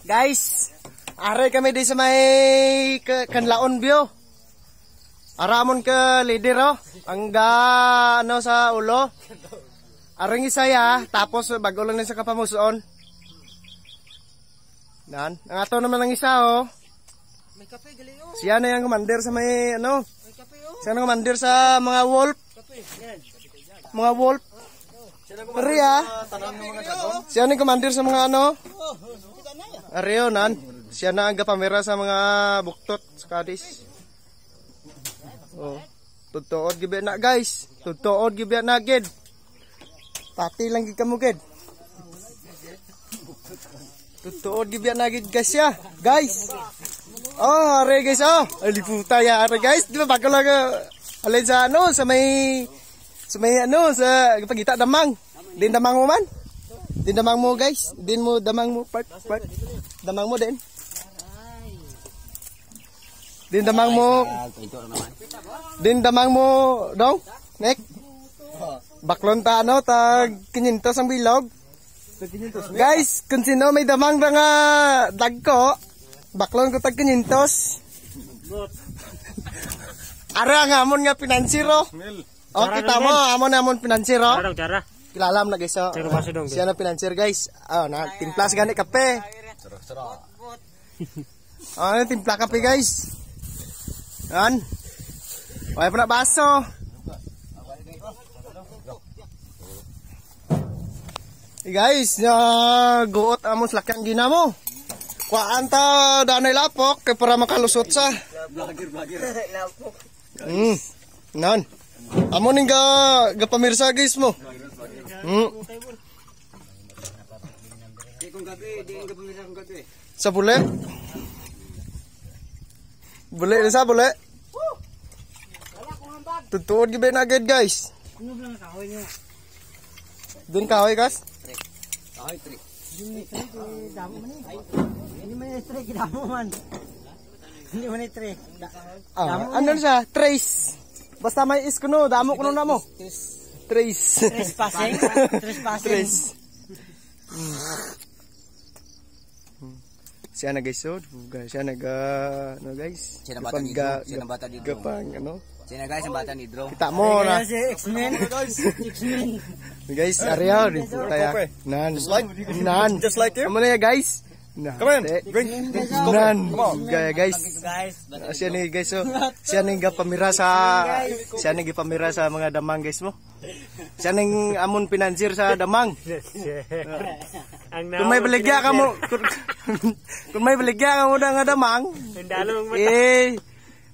Guys, are kami di sa may kanlaon view. Aramon ke leader oh. Angga ano sa ulo. Aring isa ya, tapos bago lang sa kapamuson. Dan, ang ato naman ang isa oh. May kape gali oh. Siya na yung commander sa may ano. May kape oh. Siya na commander sa mga wolf. Kape. Yan. Mga wolf. Maria. Siya na yung commander sa mga ano. Areo nan. Siya na ang gapamera sa mga buktot sa Kadis. Oh. Tutuod gibi na guys. Tutuod gibi na gid. Pati lang gid kamo gid. Tutuod gibi na gid guys ya. Guys. Oh, are guys oh. Aliputa ya are guys. Di ba bago lang alin sa ano sa may ano sa pagita damang. Din damang mo man. Din damang mo guys. Din mo damang mo part. Damang mo din. Din damang mo. Din damang mo dong. Nek. Baklon ta ano tag 500 ang bilog. Guys, kung sino may damang nga dagko, baklon ko tag 500. Ara nga amon nga pinansiro. Okay, tama amon pinansiro. Cara. Kilala mo na guys. So, siya na pinansir guys. Na timplas gani kape. Timpla kape guys. Yan. Okay pa na baso. Guys, guot amon slakyan ginamo. Kuan ta danay lapok kay para makalusot sa. Vlogger. Lapok. Nan. Amon ning gapamirsa guys mo. Kung gabi, di nga pamilya kung gabi. Sa bule. Bule na sa bule. Tutuod gibi na agad guys. Ano lang kahoy niyo? Dun kahoy guys. Kahoy trick. Hindi damo man eh. Hindi man trick damo man. Hindi man trick. Ano siya? Trace. Basta may is kuno, damo kuno na mo. Trace. Trespassing. Trace. Siya na guys, so siya ano guys. Siya na bata ni Drew. Siya na bata ni Drew. Gapang ano. Siya na guys ang bata ni Drew. Kita mo na. X-Men. X-Men. Guys, Ariel, di po tayo. Nan. Just like him. Amo na ya guys. Come on, drink. Nan. Gaya guys. Siya ni guys, so siya ning gapamira sa mga damang guys mo. Siya ning amon pinansir sa damang. Kung may baligya ka mo, kung may baligya ka mo na nga damang,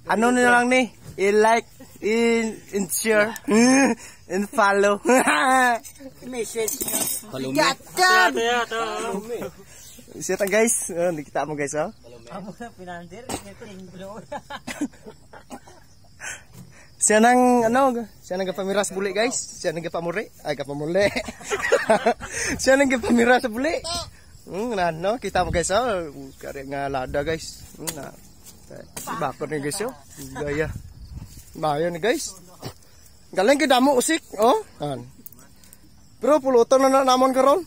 ano na lang ni, i-like, in-share, and follow. Message. Gatkan! Siya ta guys, nakita mo guys oh. Amo na pinansir, siya nang ano, siya nang gapamiras buli guys. Siya nang gapamuri, ay gapamuli. Siya nang gapamiras sa buli. No, kita mo guys oh, kare nga lada guys. Na. Bakod ni guys oh. Gaya. Bayo ni guys. Galing kay damo usik, oh. Pero puluton na namon karon.